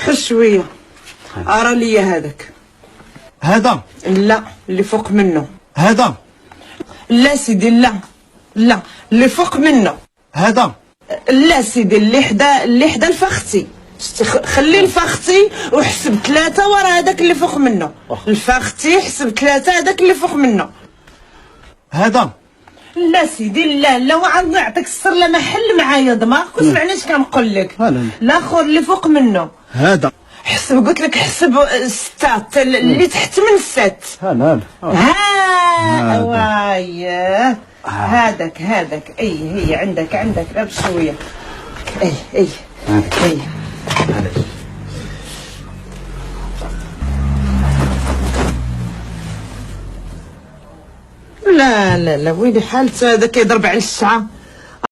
حس شويه. ارى لي هذاك. هذا لا اللي فوق منه. هذا لا سيدي لا لا اللي فوق منه. هذا لا سيدي اللي حدا الفختي. خلي الفختي وحسب 3 ورا هذاك اللي فوق منه. الفختي حسب 3 هذاك اللي فوق منه. هذا لا سيدي لا وعاد نعطيك السر لا ما حل معايا دماغك وسمعني اش كنقول لك. الاخر اللي فوق منه. هذا حسب قلت لك حسب 6 اللي تحت من 6. ها واياه هذاك اي هي عندك لا بشويه. اي لا ويلي حالته هذا كيضرب على الشعه.